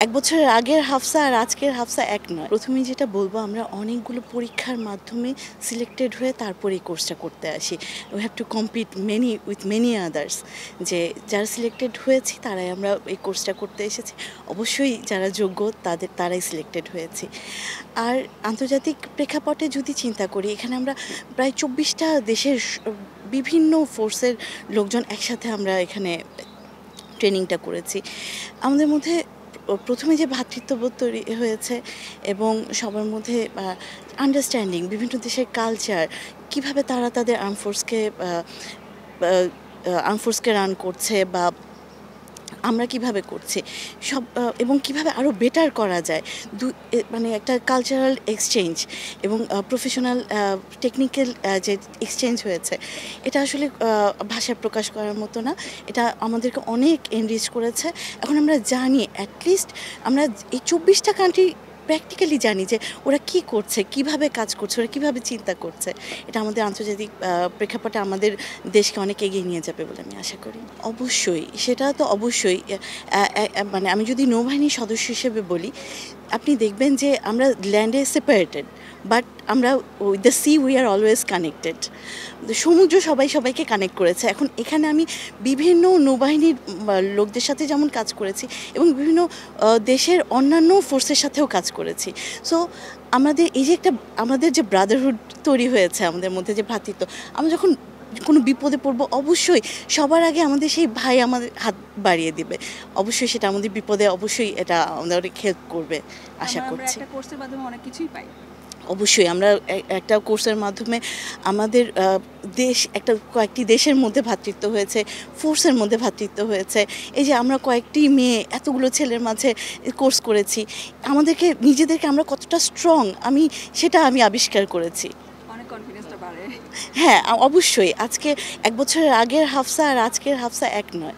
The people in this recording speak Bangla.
এক বছরের আগের হাফসা আর আজকের হাফসা এক নয়। প্রথমেই যেটা বলবো, আমরা অনেকগুলো পরীক্ষার মাধ্যমে সিলেক্টেড হয়ে তারপরে এই কোর্সটা করতে আসি। We have to compete with many others. যে যারা সিলেক্টেড হয়েছি তারাই আমরা এই কোর্সটা করতে এসেছি। অবশ্যই যারা যোগ্য তারাই সিলেক্টেড হয়েছি। আর আন্তর্জাতিক প্রেক্ষাপটে যদি চিন্তা করি, এখানে আমরা প্রায় ২৪টা দেশের বিভিন্ন ফোর্সের লোকজন একসাথে আমরা এখানে ট্রেনিংটা করেছি। আমাদের মধ্যে প্রথমে যে ভ্রাতৃত্ববোধ তৈরি হয়েছে এবং সবার মধ্যে আন্ডারস্ট্যান্ডিং, বিভিন্ন দেশের কালচার, কিভাবে তারা তাদের আর্মফোর্সকে রান করছে বা আমরা কিভাবে করছি সব, এবং কিভাবে আরও বেটার করা যায়। মানে একটা কালচারাল এক্সচেঞ্জ এবং প্রফেশনাল টেকনিক্যাল যে এক্সচেঞ্জ হয়েছে, এটা আসলে ভাষায় প্রকাশ করার মতো না। এটা আমাদেরকে অনেক এনরিচ করেছে। এখন আমরা জানি, অ্যাটলিস্ট আমরা এই ২৪টা কান্ট্রি প্র্যাকটিক্যালি জানি যে ওরা কি করছে, কিভাবে কাজ করছে, ওরা কিভাবে চিন্তা করছে। এটা আমাদের আন্তর্জাতিক প্রেক্ষাপটে আমাদের দেশকে অনেক এগিয়ে নিয়ে যাবে বলে আমি আশা করি। অবশ্যই, সেটা তো অবশ্যই। মানে আমি যদি নৌবাহিনীর সদস্য হিসেবে বলি, আপনি দেখবেন যে আমরা ল্যান্ডে সেপারেটেড, বাট আমরা with the sea we are always connected. সমুদ্র সবাইকে কানেক্ট করেছে। এখন এখানে আমি বিভিন্ন নৌবাহিনীর লোকদের সাথে যেমন কাজ করেছি এবং বিভিন্ন দেশের অন্যান্য ফোর্সের সাথেও কাজ করেছি। সো আমাদের এই যে আমাদের যে ব্রাদারহুড তৈরি হয়েছে, আমাদের মধ্যে যে ভ্রাতৃত্ব, আমরা যখন কোনো বিপদে পড়বো, অবশ্যই সবার আগে আমাদের সেই ভাই আমাদের হাত বাড়িয়ে দিবে। অবশ্যই সেটা আমাদের বিপদে অবশ্যই এটা আমাদের অনেক হেল্প করবে আশা করছি। একটা কোর্সের মাধ্যমে অনেক কিছুই পাই। অবশ্যই আমরা একটা কোর্সের মাধ্যমে আমাদের কয়েকটি দেশের মধ্যে ভ্রাতৃত্ব হয়েছে, ফোর্সের মধ্যে ভ্রাতৃত্ব হয়েছে। এই যে আমরা কয়েকটি মেয়ে এতগুলো ছেলের মাঝে কোর্স করেছি, নিজেদেরকে আমরা কতটা স্ট্রং সেটা আমি আবিষ্কার করেছি। অনেক কনফিডেন্সটা বাড়ে। হ্যাঁ, অবশ্যই। এক বছরের আগের হাফসা আর আজকের হাফসা এক নয়।